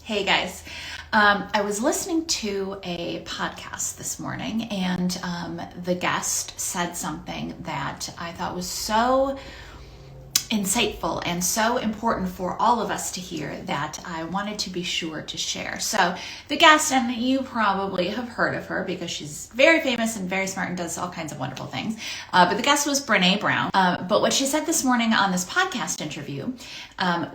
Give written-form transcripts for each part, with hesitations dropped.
Hey guys, I was listening to a podcast this morning and the guest said something that I thought was so insightful and so important for all of us to hear that I wanted to be sure to share. So the guest, and you probably have heard of her because she's very famous and very smart and does all kinds of wonderful things, but the guest was Brené Brown. But what she said this morning on this podcast interview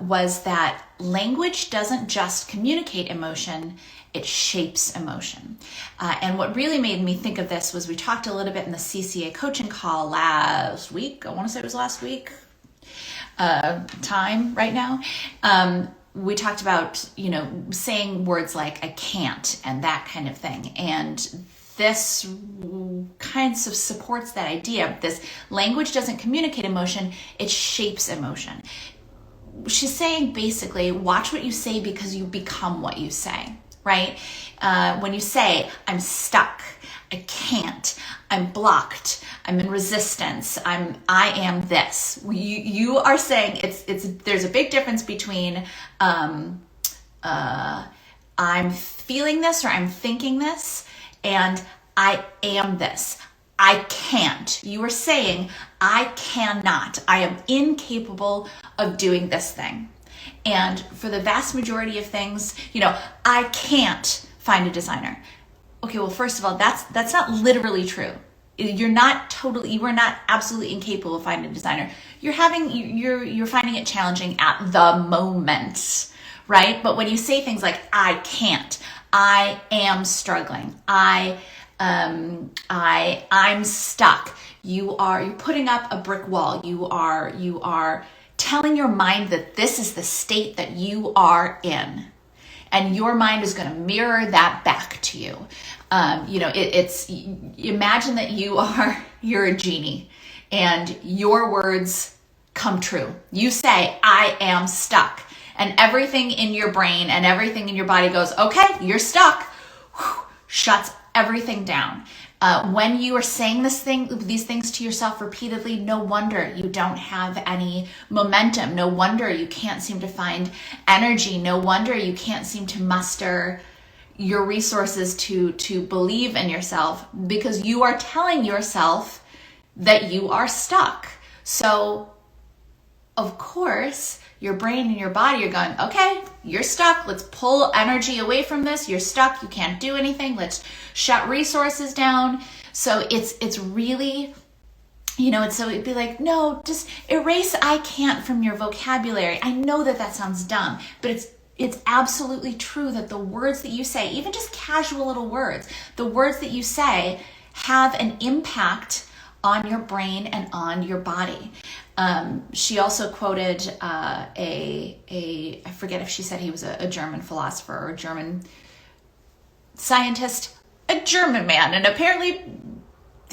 was that language doesn't just communicate emotion, it shapes emotion. And what really made me think of this was we talked a little bit in the CCA coaching call last week. I want to say it was last week. Time right now. We talked about, saying words like I can't and that kind of thing. And this kinds of supports that idea. This language doesn't communicate emotion, it shapes emotion. She's saying basically, watch what you say because you become what you say, right? When you say, I'm stuck, I can't, I'm blocked, I'm in resistance, I am this. You are saying there's a big difference between I'm feeling this or I'm thinking this and I am this. I can't. You are saying I cannot. I am incapable of doing this thing. And for the vast majority of things, I can't find a designer. Okay, well, first of all, that's not literally true. You are not absolutely incapable of finding a designer. You're finding it challenging at the moment, right? But when you say things like I can't, I am struggling, I'm stuck, you're putting up a brick wall. You are telling your mind that this is the state that you are in. And your mind is going to mirror that back to you. Imagine that you're a genie and your words come true. You say, I am stuck. And everything in your brain and everything in your body goes, okay, you're stuck. Whew, shuts everything down. When you are saying these things to yourself repeatedly, no wonder you don't have any momentum. No wonder you can't seem to find energy. No wonder you can't seem to muster your resources to believe in yourself because you are telling yourself that you are stuck. So, of course, your brain and your body are going, okay, you're stuck. Let's pull energy away from this. You're stuck. You can't do anything. Let's shut resources down. So it's really, so it'd be like, no, just erase I can't from your vocabulary. I know that sounds dumb, but it's absolutely true that the words that you say, even just casual little words, the words that you say have an impact on your brain and on your body. She also quoted I forget if she said he was a German philosopher or a German scientist, a German man. And apparently,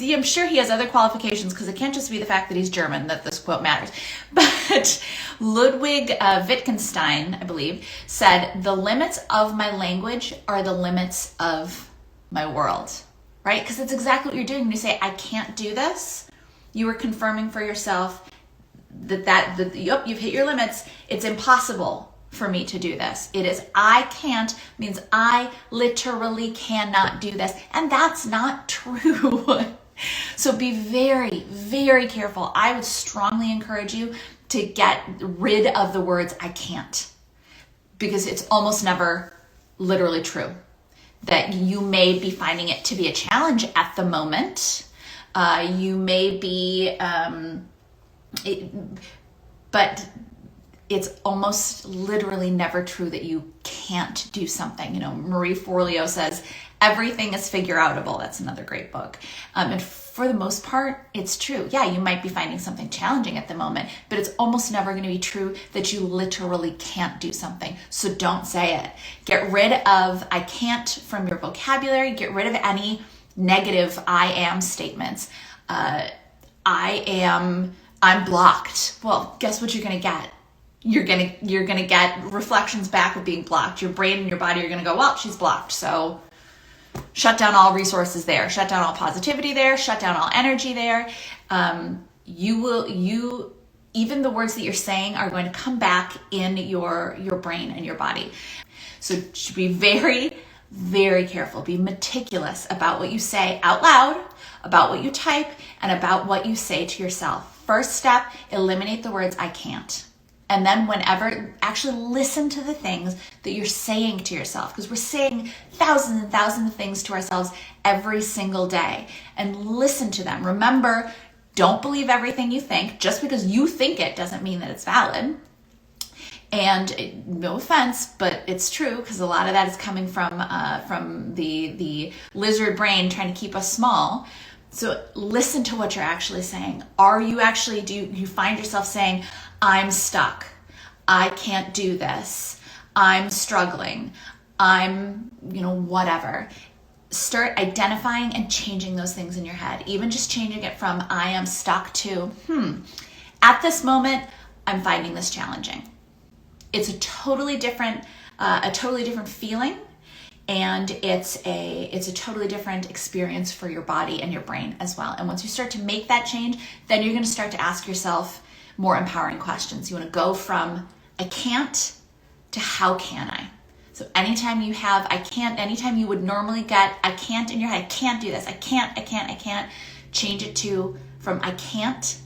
I'm sure he has other qualifications because it can't just be the fact that he's German that this quote matters. But Ludwig Wittgenstein, I believe, said, the limits of my language are the limits of my world. Right? Because it's exactly what you're doing when you say, I can't do this. You are confirming for yourself that you've hit your limits. It's impossible for me to do this. It is I can't means I literally cannot do this. And that's not true. So be very, very careful. I would strongly encourage you to get rid of the words I can't, because it's almost never literally true. That you may be finding it to be a challenge at the moment. You may be, but it's almost literally never true that you can't do something. Marie Forleo says, everything is figure outable. That's another great book. And for the most part, it's true. Yeah, you might be finding something challenging at the moment, but it's almost never going to be true that you literally can't do something. So don't say it. Get rid of I can't from your vocabulary. Get rid of any negative I am statements. I'm blocked. Well, guess what you're going to get? You're gonna get reflections back of being blocked. Your brain and your body are gonna go, well, she's blocked, so shut down all resources there, shut down all positivity there, shut down all energy there. Even the words that you're saying are going to come back in your brain and your body. So be very, very careful. Be meticulous about what you say out loud, about what you type, and about what you say to yourself. First step, eliminate the words I can't. And then whenever, actually listen to the things that you're saying to yourself, because we're saying thousands and thousands of things to ourselves every single day, and listen to them. Remember, don't believe everything you think. Just because you think it doesn't mean that it's valid. And no offense, but it's true, because a lot of that is coming from the lizard brain trying to keep us small. So listen to what you're actually saying. Do you find yourself saying, I'm stuck, I can't do this, I'm struggling, I'm, whatever. Start identifying and changing those things in your head. Even just changing it from I am stuck to, at this moment, I'm finding this challenging. It's a totally different feeling, and it's a totally different experience for your body and your brain as well. And once you start to make that change, then you're going to start to ask yourself more empowering questions. You want to go from I can't to how can I? So anytime you have I can't, anytime you would normally get I can't in your head, I can't do this, I can't, change it to from I can't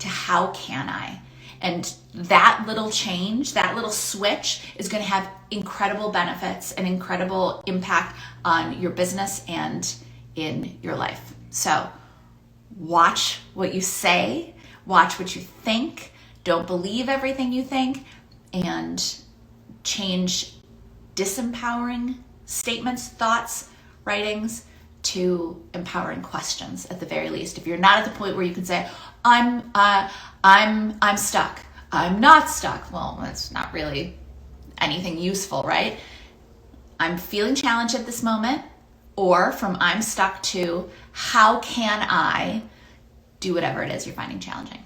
to how can I? And that little change, that little switch is going to have incredible benefits and incredible impact on your business and in your life. So watch what you say, watch what you think, don't believe everything you think, and change disempowering statements, thoughts, writings to empowering questions at the very least. If you're not at the point where you can say, I'm stuck, I'm not stuck, well, that's not really anything useful, right? I'm feeling challenged at this moment, or from I'm stuck to how can I do whatever it is you're finding challenging.